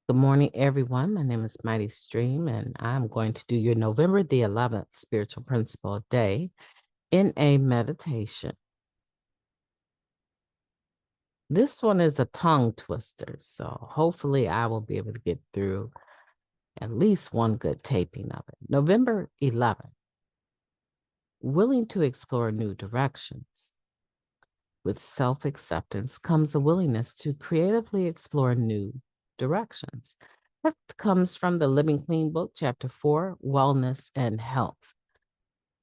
Good morning, everyone. My name is MightyStream, and I'm going to do your November the 11th Spiritual Principle Day in a meditation. This one is a tongue twister, so hopefully I will be able to get through at least one good taping of it. November 11th, willing to explore new directions. With self-acceptance comes a willingness to creatively explore new directions. That comes from the Living Clean book, chapter 4, Wellness and Health.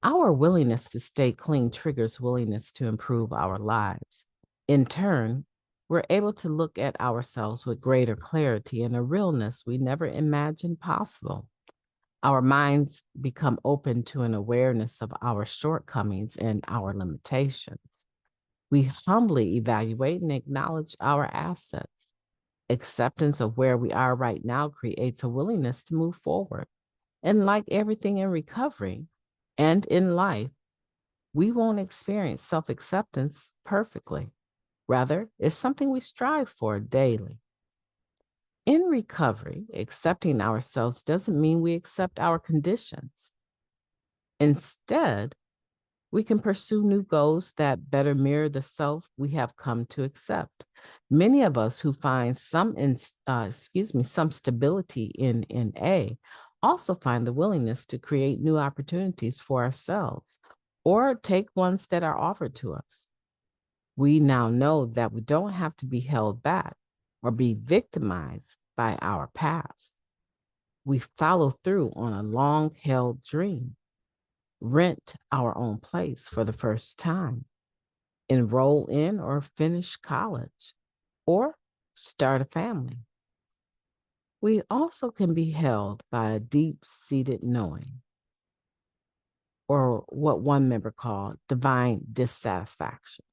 Our willingness to stay clean triggers willingness to improve our lives. In turn, we're able to look at ourselves with greater clarity and a realness we never imagined possible. Our minds become open to an awareness of our shortcomings and our limitations. We humbly evaluate and acknowledge our assets. Acceptance of where we are right now creates a willingness to move forward. And like everything in recovery and in life, we won't experience self-acceptance perfectly. Rather, it's something we strive for daily. In recovery, accepting ourselves doesn't mean we accept our conditions. Instead, we can pursue new goals that better mirror the self we have come to accept. Many of us who find some stability in A also find the willingness to create new opportunities for ourselves or take ones that are offered to us. We now know that we don't have to be held back or be victimized by our past. We follow through on a long-held dream, rent our own place for the first time, enroll in or finish college, or start a family. We also can be held by a deep-seated knowing, or what one member called divine dissatisfaction.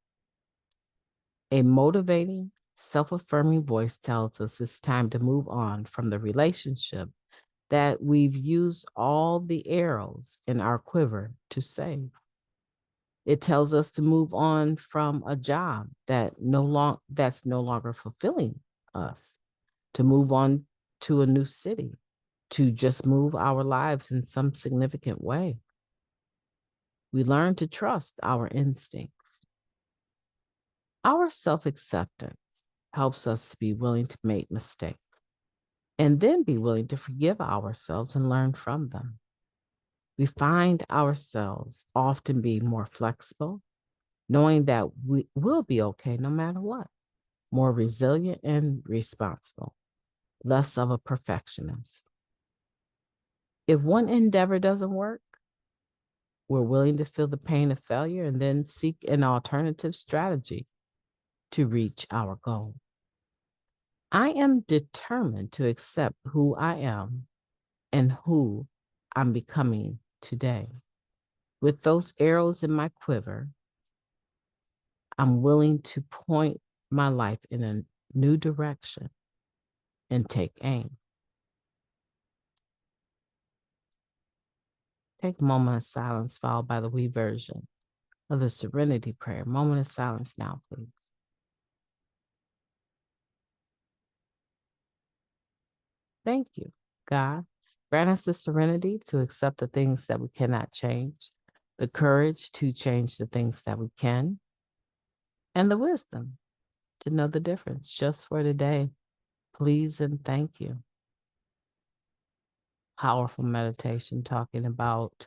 A motivating, self-affirming voice tells us it's time to move on from the relationship that we've used all the arrows in our quiver to save. It tells us to move on from a job that's no longer fulfilling us, to move on to a new city, to just move our lives in some significant way. We learn to trust our instincts. Our self-acceptance helps us to be willing to make mistakes and then be willing to forgive ourselves and learn from them. We find ourselves often being more flexible, knowing that we will be okay no matter what, more resilient and responsible, less of a perfectionist. If one endeavor doesn't work, we're willing to feel the pain of failure and then seek an alternative strategy to reach our goal. I am determined to accept who I am and who I'm becoming today. With those arrows in my quiver, I'm willing to point my life in a new direction and take aim. Take a moment of silence followed by the we version of the Serenity Prayer. Moment of silence now, please. Thank you, God. Grant us the serenity to accept the things that we cannot change, the courage to change the things that we can, and the wisdom to know the difference just for today. Please and thank you. Powerful meditation talking about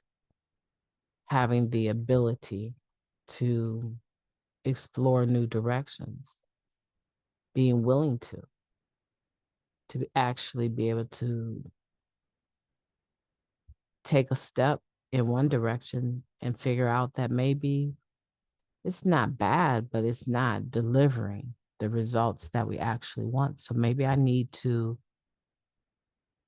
having the ability to explore new directions, being willing to actually be able to take a step in one direction and figure out that maybe it's not bad, but it's not delivering the results that we actually want. So maybe I need to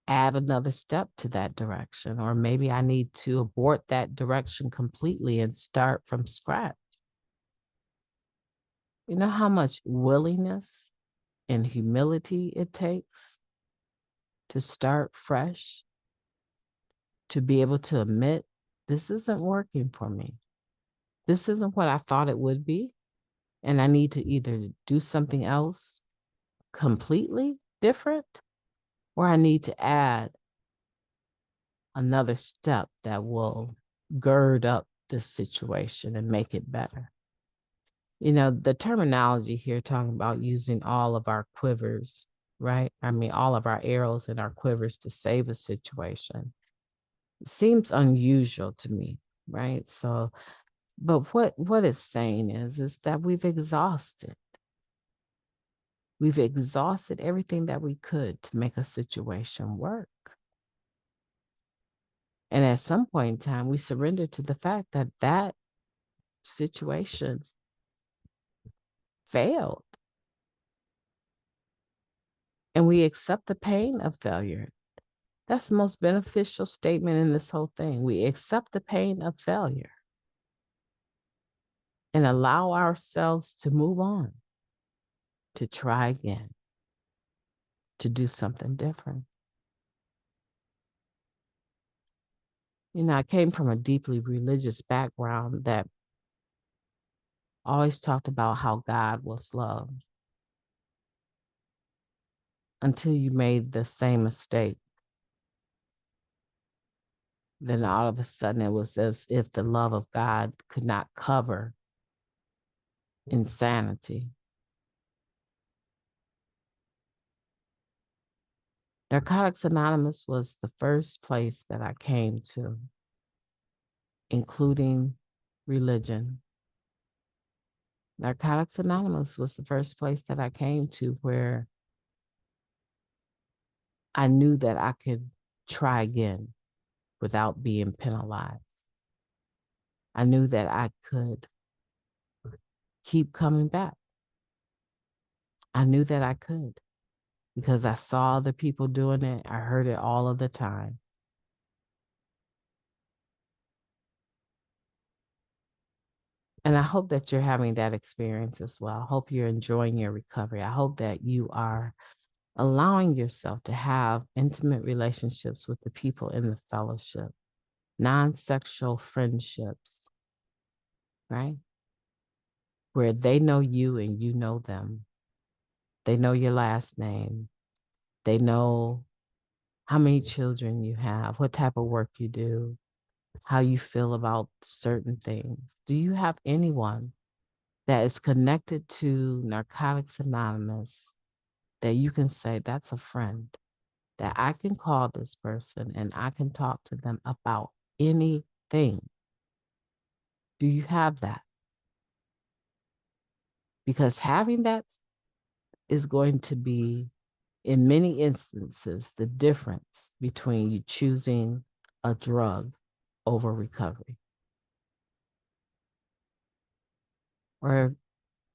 add another step to that direction, or maybe I need to abort that direction completely and start from scratch. You know how much willingness and humility it takes to start fresh, to be able to admit, this isn't working for me. This isn't what I thought it would be. And I need to either do something else completely different, or I need to add another step that will gird up the situation and make it better. You know, the terminology here talking about using all of our quivers, right? I mean, all of our arrows and our quivers to save a situation. It seems unusual to me, right? So, but what it's saying is that we've exhausted everything that we could to make a situation work. And at some point in time, we surrender to the fact that that situation failed. And we accept the pain of failure. That's the most beneficial statement in this whole thing. We accept the pain of failure and allow ourselves to move on, to try again, to do something different. You know, I came from a deeply religious background that always talked about how God was love until you made the same mistake. Then all of a sudden it was as if the love of God could not cover insanity. Narcotics Anonymous was the first place that I came to, including religion. Narcotics Anonymous was the first place that I came to where I knew that I could try again without being penalized. I knew that I could keep coming back. I knew that I could because I saw the people doing it. I heard it all of the time. And I hope that you're having that experience as well. I hope you're enjoying your recovery. I hope that you are allowing yourself to have intimate relationships with the people in the fellowship, non-sexual friendships, right? Where they know you and you know them. They know your last name. They know how many children you have, what type of work you do, how you feel about certain things. Do you have anyone that is connected to Narcotics Anonymous that you can say, that's a friend, that I can call this person and I can talk to them about anything? Do you have that? Because having that is going to be, in many instances, the difference between you choosing a drug over recovery. Or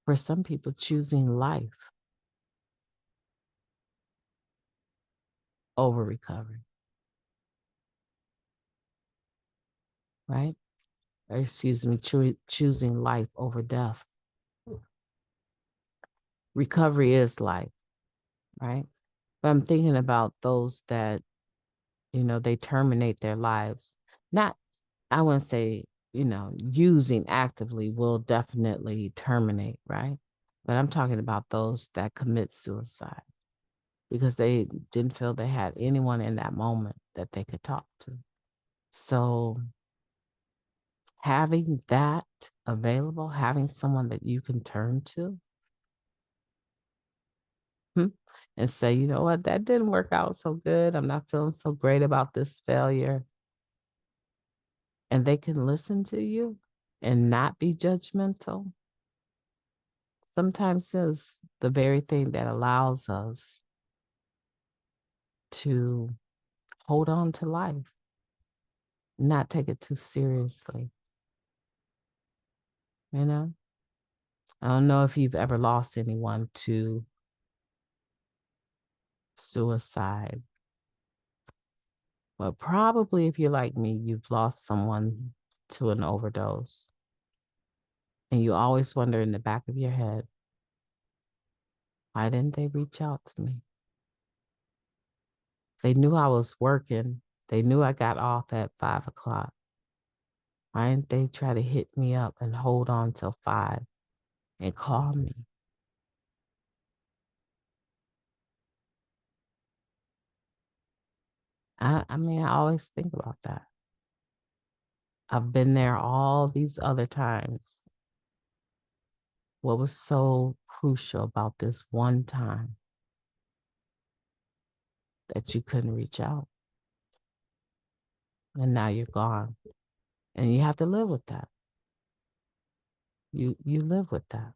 for some people, choosing life over recovery, right? Or excuse me, choosing life over death. Recovery is life, right? But I'm thinking about those that, you know, they terminate their lives. Not, I wouldn't say, you know, using actively will definitely terminate, right? But I'm talking about those that commit suicide because they didn't feel they had anyone in that moment that they could talk to. So having that available, having someone that you can turn to, and say, you know what, that didn't work out so good. I'm not feeling so great about this failure. And they can listen to you and not be judgmental. Sometimes is the very thing that allows us to hold on to life, not take it too seriously. You know, I don't know if you've ever lost anyone to suicide, but probably if you're like me, you've lost someone to an overdose. And you always wonder in the back of your head, why didn't they reach out to me? They knew I was working. They knew I got off at 5 o'clock. Why didn't they try to hit me up and hold on till 5 and call me? I mean, I always think about that. I've been there all these other times. What was so crucial about this one time that you couldn't reach out? And now you're gone. And you have to live with that. You live with that.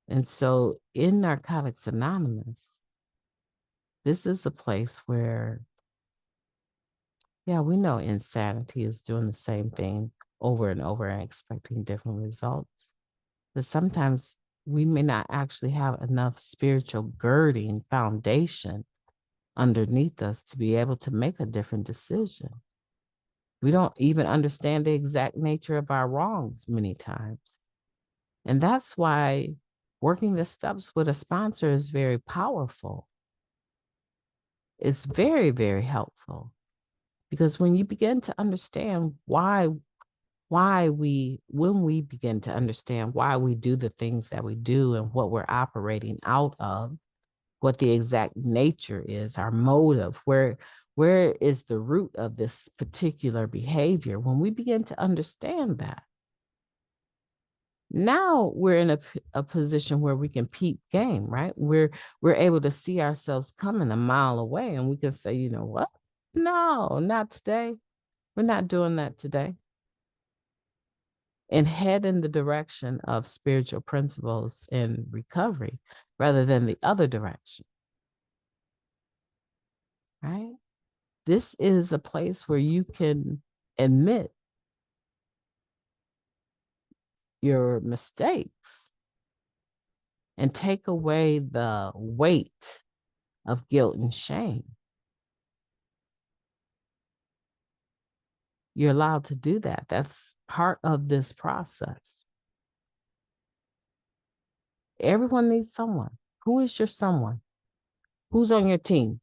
And so in Narcotics Anonymous, this is a place where, yeah, we know insanity is doing the same thing over and over and expecting different results. But sometimes we may not actually have enough spiritual girding foundation underneath us to be able to make a different decision. We don't even understand the exact nature of our wrongs many times. And that's why working the steps with a sponsor is very powerful. It's very, very helpful, because when you begin to understand when we begin to understand why we do the things that we do and what we're operating out of, what the exact nature is, our motive, where is the root of this particular behavior, when we begin to understand that, now we're in a position where we can peep game, right? We're able to see ourselves coming a mile away, and we can say, you know what? No, not today. We're not doing that today. And head in the direction of spiritual principles and recovery rather than the other direction, right? This is a place where you can admit your mistakes and take away the weight of guilt and shame. You're allowed to do that. That's part of this process. Everyone needs someone. Who is your someone? Who's on your team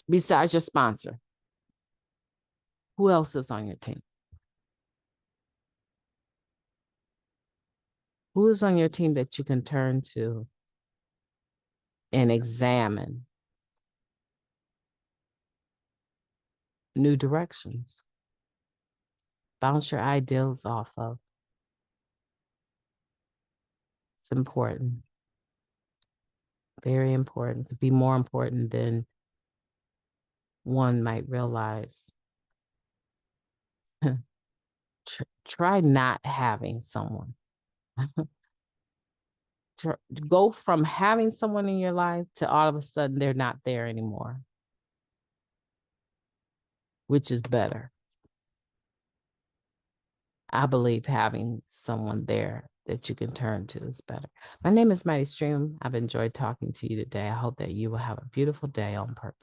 besides your sponsor? Who else is on your team? Who is on your team that you can turn to and examine new directions? Bounce your ideals off of. It's important. Very important. Could be more important than one might realize. Try not having someone. Go from having someone in your life to all of a sudden they're not there anymore, which is better. I believe having someone there that you can turn to is better. My name is Mighty Stream. I've enjoyed talking to you today. I hope that you will have a beautiful day on purpose.